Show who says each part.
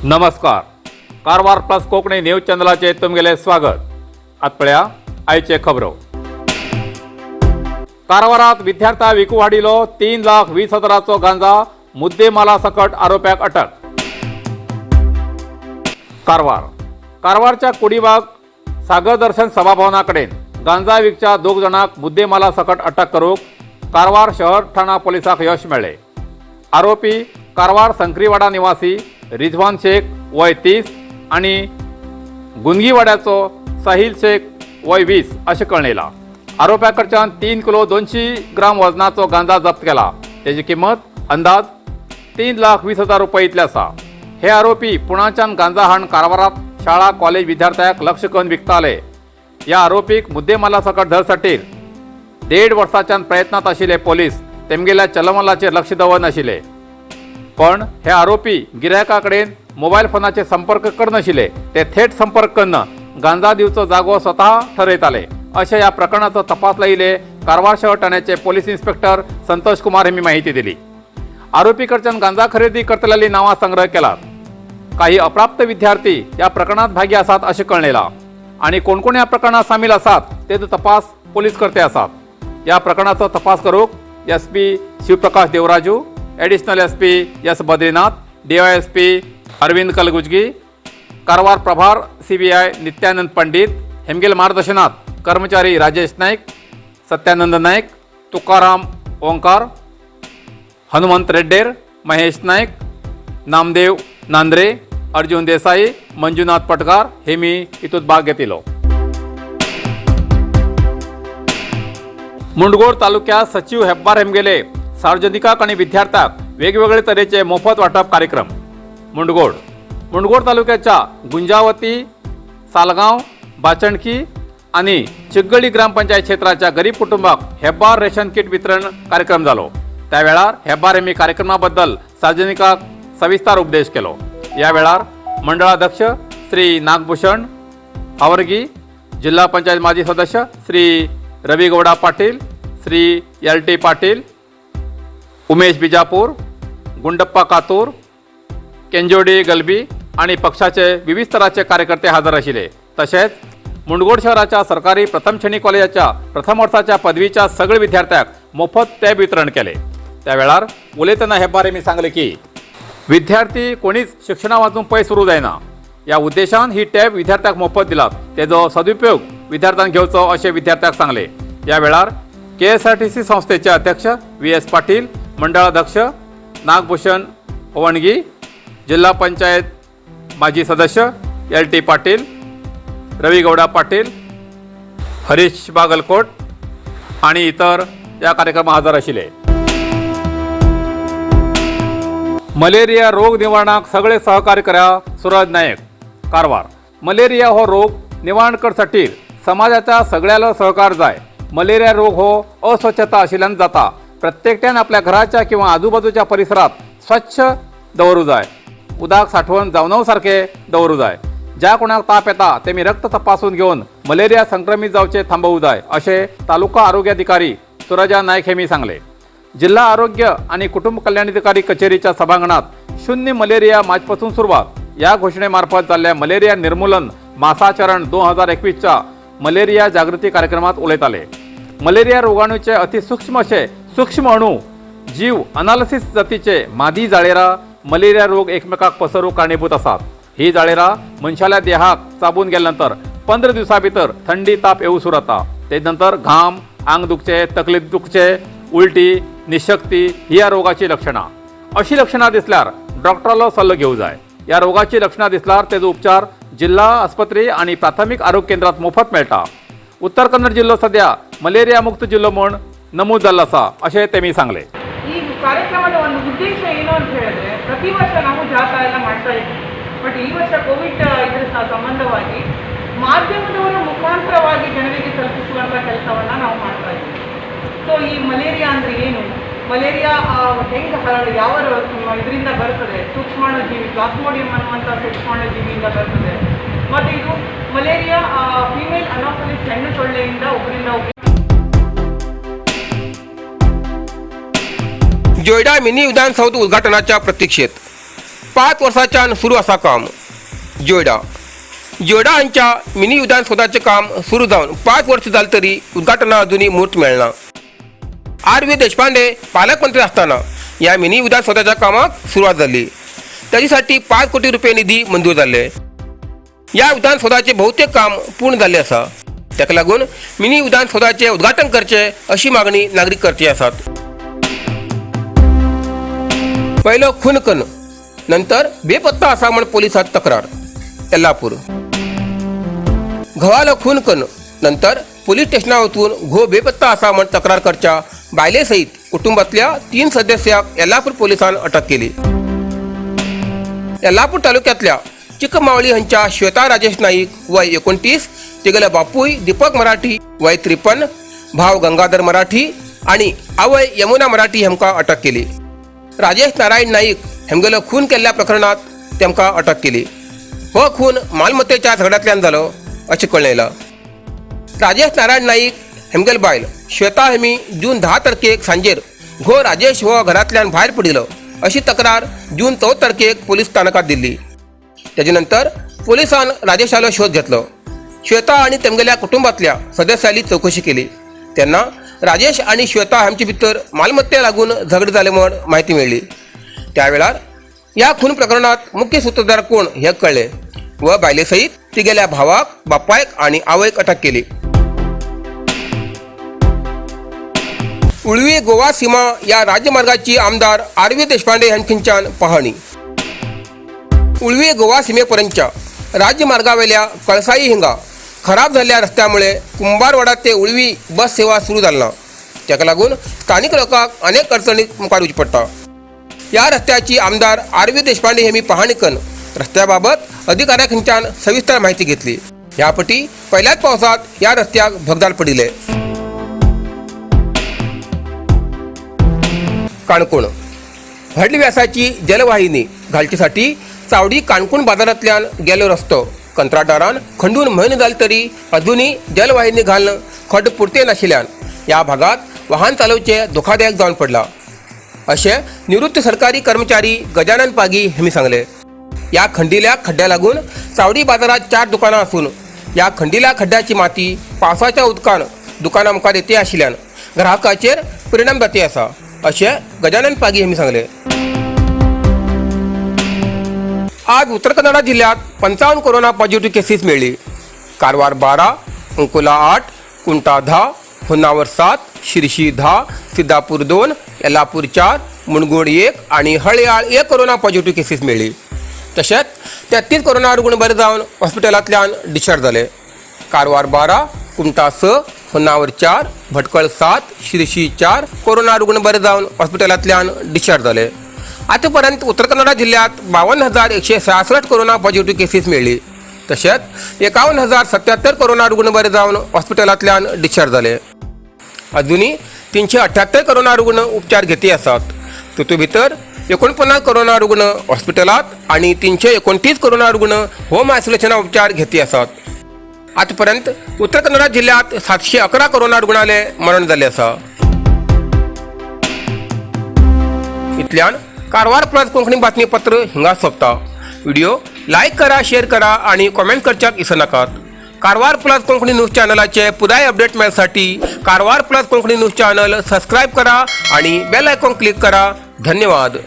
Speaker 1: नमस्कार. Karwar plus Konkani news चॅनलाचे तुमगेले स्वागत. आतपळ्या आयचे खबरो. कारवारात विद्यार्थ्या विकू हाडिलो 3,20,000चो गांजा मुद्देमाला सकट आरोप्याक अटक. कारवारच्या कुडीबाग सागर दर्शन सभाभवना कडेन गांजा विकच्या 2 जाणांक मुद्देमाला सकट अटक करूंक कारवार शहर ठाणा पोलिसांक यश मेळ्ळें. आरोपी कारवार संक्रीवाडा निवासी रिजवान शेख वय 30 आणि गुंदगीवाड्याचो साहिल शेख वय 20 अशें कळयलां. आरोप्या कडच्यान 3 किलो 200 ग्राम वजनाचो गांजा जप्त केला. तेजी किंमत अंदाज 3,20,000 रुपये इतली आसा. हे आरोपी पुण्याच्यान गांजा हाडून कारवारात शाळा कॉलेज विद्यार्थ्यांक लक्ष करून विकताले. ह्या आरोपीक मुद्देमाला सकट धरसटीर 1.5 वर्सांच्यान प्रयत्नात आशिल्ले पोलीस तेमगेल्या चलमलाचेर लक्ष दवरनाशिल्ले. पण हे आरोपी गिरायका कडेन मोबायल फोनाचे संपर्क करनाशिल्ले. ते थेट संपर्क करून गांजा दिवचो जागो स्वता ठरयताले अशें ह्या प्रकरणाचो तपास लायिल्ले कारवार शहर ठाण्याचे पोलीस इन्स्पेक्टर संतोष कुमार हांणी माहिती दिली. आरोपी कडच्यान गांजा खरेदी करतलेली नावां संग्रह केलात. काही अप्राप्त विद्यार्थी या प्रकरणात भागी आसात अशें कळयलां आणि कोण कोण या प्रकरणात सामील आसात तेचो तपास पोलीस करते आसात. या प्रकरणाचो तपास करूंक SP Shivaprakash Devaraju, additional SP S Badrinath, DYSP Arvind Kalgujgi, Karwar प्रभार CBI नित्यानंद पंडित हेमगेल मार्गदर्शनात कर्मचारी राजेश नाईक, सत्यानंद नाईक, तुकाराम ओंकार, हनुमंत रेड्डेर, महेश नाईक, नामदेव नांद्रे, अर्जुन देसाई, मंजुनाथ पटकार हेमी हितूंत भाग घेतिलो. मुंडगोड तालुक्यात सचिव हेब्बार हेमगेले सार्वजनिकांक आणि विद्यार्थ्यांक वेगवेगळे तरेचे मोफत वाटप कार्यक्रम. मुंडगोड तालुक्याच्या गुंजावती, सालगांव, बाचणकी आणि चिगळी ग्रामपंचायत क्षेत्राच्या गरीब कुटुंबाक हेब्बार रेशन किट वितरण कार्यक्रम जालो. त्या वेळार हेब्बार हेमी कार्यक्रमाबद्दल सार्वजनिकांक सविस्तर उपदेश केलो. या वेळार मंडळाध्यक्ष श्री नागभूषण हावर्गी, जिल्हा पंचायत माजी सदस्य श्री रवी गौडा पाटील, श्री LT पाटील, उमेश बिजापूर, गुंडप्पा कातूर, केंजोडी गलबी आणि पक्षाचे विविध स्तराचे कार्यकर्ते हजर आशिल्ले. तसेच मुंडगोड शहराच्या सरकारी प्रथम श्रेणी कॉलेजाच्या प्रथम वर्षाच्या पदवीच्या सगळे विद्यार्थ्यांक मोफत टॅब वितरण केले. त्या वेळार उलयतना हेब्बार हेमी सांगले की विद्यार्थी कोणीच शिक्षणा वाचून पयस उरूं जायना. या उद्देशान ही टॅब विद्यार्थ्यांक मोफत दिलात. तेजो सदुपयोग विद्यार्थ्यांक घेवचो अशें विद्यार्थ्यांक सांगले. या वेळार KSRTC संस्थेचे अध्यक्ष VS पाटील, मंडळाध्यक्ष नागभूषण होवणगी, जिल्हा पंचायत माजी सदस्य LT पाटील, रवी गौडा पाटील, हरीश बागलकोट आणि इतर या कार्यक्रमात हजर आशिल्ले. मलेरिया रोग निवारणाक सगळे सहकार्य करा सूरज नायक, कारवार. मलेरिया हो रोग निवारण करसाठी समाजाच्या सगळ्याला सहकार जाय. मलेरिया रोग हो अस्वच्छता आशिल्ल्यान जाता. प्रत्येकट्यान आपल्या घराच्या किंवा आजूबाजूच्या परिसरात स्वच्छ दवरूं जाय. उदक साठवण जावनव सारखे दवरूं जाय. ज्या कोणाक ताप येता तेमी रक्त तपासून घेवन मलेरिया संक्रमित जावचे थांबवूं जाय अशें तालुका आरोग्य अधिकारी सुरजा नायक हेमी सांगले. जिल्हा आरोग्य आणि कुटुंब कल्याण अधिकारी कचेरीच्या सभांगणात शून्य मलेरिया मार्चपासून सुरुवात या घोषणेमार्फत जाल्ल्या मलेरिया निर्मूलन मासाचरण 2021च्या मलेरिया जागृती कार्यक्रमात उलयताले. मलेरिया रोगाणूचे अतिसूक्ष्म असे सूक्ष्म अणू जीव अनालिसिस जातीचे मादी जाळेरा मलेरिया रोग एकमेकाक पसरूंक कारणीभूत आसात. ही जाळेरा मनशाल्या देहाक चाबून गेल्यानंतर 15 दिवसां भितर थंडी ताप येवूं सुरू जाता. ते नंतर घाम, आंग दुखचे, तकली दुखचे, उलटी, निशक्ती ही या रोगाची लक्षणां. अशी लक्षणां दिसल्यार डॉक्टरालो सल्लो घेवं जाय. या रोगाची लक्षणां दिसल्यार तेजो उपचार जिल्हा आस्पत्री आणि प्राथमिक आरोग्य केंद्रात मोफत मेळटा. उत्तर कन्नड जिल्हो सध्या मलेरिया मुक्त जिल्हो म्हूण नमूद जाल्लो आसा अशें तेमी सांगले.
Speaker 2: ಈ ಕಾರ್ಯಕ್ರಮದ ಒಂದು ಉದ್ದೇಶ ಏನು ಅಂತ ಹೇಳಿದ್ರೆ ಪ್ರತಿ ವರ್ಷ ನಾವು ಜಾಥಾ ಎಲ್ಲ ಮಾಡ್ತಾ ಇದ್ದೀವಿ. ಬಟ್ ಈ ವರ್ಷ ಕೋವಿಡ್ ಇದರ ಸಂಬಂಧವಾಗಿ ಮಾಧ್ಯಮದವರ ಮುಖಾಂತರವಾಗಿ ಜನರಿಗೆ ತಲುಪಿಸುವಂಥ ಕೆಲಸವನ್ನು ನಾವು ಮಾಡ್ತಾ ಇದ್ದೀವಿ. ಸೊ ಈ ಮಲೇರಿಯಾ ಅಂದರೆ ಏನು, ಮಲೇರಿಯಾ ಹೆಂಗೆ ಯಾವ ಇದರಿಂದ ಬರ್ತದೆ, ಸೂಕ್ಷ್ಮಾಣುಜೀವಿ ಪ್ಲಾಸ್ಮೋಡಿಯಂ ಅನ್ನುವಂಥ ಸೂಕ್ಷ್ಮಾಣುಜೀವಿಯಿಂದ ಬರ್ತದೆ. ಮತ್ತು ಇದು ಮಲೇರಿಯಾ ಫೀಮೇಲ್ ಅನಾಫಲಿಸ್ ಹೆಣ್ಣು ಸೊಳ್ಳೆಯಿಂದ ಒಬ್ಬರಿಂದ
Speaker 3: जोयडा मिनी विधानसौध उद्घाटनाच्या प्रतीक्षेत 5 वर्सांच्यान सुरू आसा काम. जोयडा हांच्या मिनी विधानसौधाचें काम सुरू जावन 5 वर्सां जाली तरी उद्घाटना अजूनही मुहूर्त मेळना. आर.व्ही. देशपांडे पालकमंत्री असताना या मिनी विधानसौधाच्या कामाक सुरुवात झाली. त्याच्यासाठी 5 कोटी रुपये निधी मंजूर झाले. या विधानसौधाचे बहुतेक काम पूर्ण झाले असा. त्याका लागून मिनी विधानसौधाचे उद्घाटन करचे अशी मागणी नागरिक करचे आसात. पहिलो खून कन, नंतर बेपत्ता असा म्हण पोलिसात तक्रार. यल्लापूर घोवालो खून कन, नंतर पोलीस स्टेशनार वचून घो बेपत्ता असा म्हण तक्रार करच्या बायले सहित कुटुंबातल्या 3 सदस्यांक यल्लापूर पोलिसांन अटक केली. यल्लापूर तालुक्यातल्या चिकमावळी हांच्या श्वेता राजेश नाईक वय 29, तिगेलो बापूय दीपक मराठी वय 53, भाव गंगाधर मराठी आणि आवय यमुना मराठी हेमका अटक केली. राजेश नारायण नाईक हेमगेलो खून केल्ल्या प्रकरणात तेमकां अटक केली. हो खून मालमत्तेच्या झगड्यांतल्यान जालो अशें कळून येयलां. राजेश नारायण नाईक हेमगेल बायल श्वेता हेमी जून 10 तारखेक सांजेर घो राजेश हो घरांतल्यान भायर पडिलो अशी तक्रार जून 14 तारखेक पोलीस स्थानकात दिल्ली. त्याचे नंतर पोलिसांन राजेशालो शोध घेतलो. श्वेता आणि तेमगेल्या कुटुंबातल्या सदस्यांनी चौकशी केली. त्यांना राजेश आणि श्वेता हांचे भितर मालमत्ते लागून झगड जाले म्हण माहिती मेळ्ळी. त्यावेळार या खून प्रकरणात मुख्य सूत्रधार कोण हे कळले व बायले सहित तिगेल्या भावाक, बापायक आणि आवयक अटक केली. उळवी गोवा सीमा या राज्यमार्गाची आमदार आर.व्ही. देशपांडे हांच्यान पाहणी. उळवी गोवा सीमेपर्यंतच्या राज्यमार्गावेल्या कळसाई हिंगा खराब झालेल्या रस्त्यामुळे कुंभारवाडा ते उळवी बस सेवा सुरू जाली ना. त्याका लागून स्थानिक लोकांक अनेक अडचणीक मुखार वचचें पडटा. या रस्त्याची आमदार आर.व्ही. देशपांडे हेमी पाहणी करून रस्त्याबाबत अधिकाऱ्यांच्यान सविस्तर माहिती घेतली. ह्यापटी पहिल्याच पावसात या रस्त्याक भगदाड पडिले. काणकोण व्हडली व्यासाची जलवाहिनी घालचेसाठी चावडी काणकोण बाजारांतल्यान गेलो रस्तो कंत्राटदारान खंडून म्हयनो जाले तरी अजूनही जलवाहिनी घालून खड्ड पुरते नाशिल्ल्यान या भागात वाहन चालवचे धोकादायक जावन पडला अशें निवृत्त सरकारी कर्मचारी गजानन पागी हेमी सांगले. या खंडिल्या खड्ड्या लागून चावडी बाजारात 4 दुकानां असून या खंडिल्या खड्ड्याची माती पावसाच्या उदकान दुकानां मुखार येते आशिल्ल्यान ग्राहकाचेर परिणाम जाती आसा अशें गजानन पागी हेमी सांगले. आज उत्तर कन्नडा जिल्ह्यात 55 कोरोना पॉझिटिव्ह केसेस मिळाली. कारवार 12, अंकोला 8, कुंटा 10, होन्नावर 7, शिरशी 10, सिद्धापूर 2, यल्लापूर 4, मुणगोड 1 आणि हळयाळ 1 कोरोना पॉझिटिव्ह केसेस मिळाली. तशेंच 33 कोरोना रुग्ण बरे जावन हॉस्पिटलांतल्यान डिस्चार्ज जाले. कारवार 12, कुंटा 6, होन्नावर 4, भटकळ 7, शिरशी 4 कोरोना रुग्ण बरे जावन हॉस्पिटलांतल्यान डिस्चार्ज जाले. आतापर्यंत उत्तर कन्नडा जिल्ह्यात 52,166 कोरोना पॉझिटिव्ह केसेस मिळाली. तशेंच 51,077 कोरोना रुग्ण बरे जावन हॉस्पिटलांतल्यान डिस्चार्ज जाले. अजूनही 378 कोरोना रुग्ण उपचार घेती आसात. तातूंत भितर 49 कोरोना रुग्ण हॉस्पिटलात आणि 329 कोरोना रुग्ण होम आयसोलेशना उपचार घेती आसात. आतापर्यंत उत्तर कन्नडा जिल्ह्यात 711 कोरोना रुग्णालय मरण जाले आसा. इतल्यान कारवार प्लस कोंकणी बातमीपत्र हिंगा सोंपता. व्हिडिओ लाईक करा, शेअर करा आणि कॉमेंट करच्याक विसरू नाकात. कारवार प्लस कोंकणी न्यूज चॅनलाचे पुराय अपडेट मेळसाठी Karwar plus Konkani news channel subscribe करा आणि बेल आयकॉन क्लिक करा. धन्यवाद.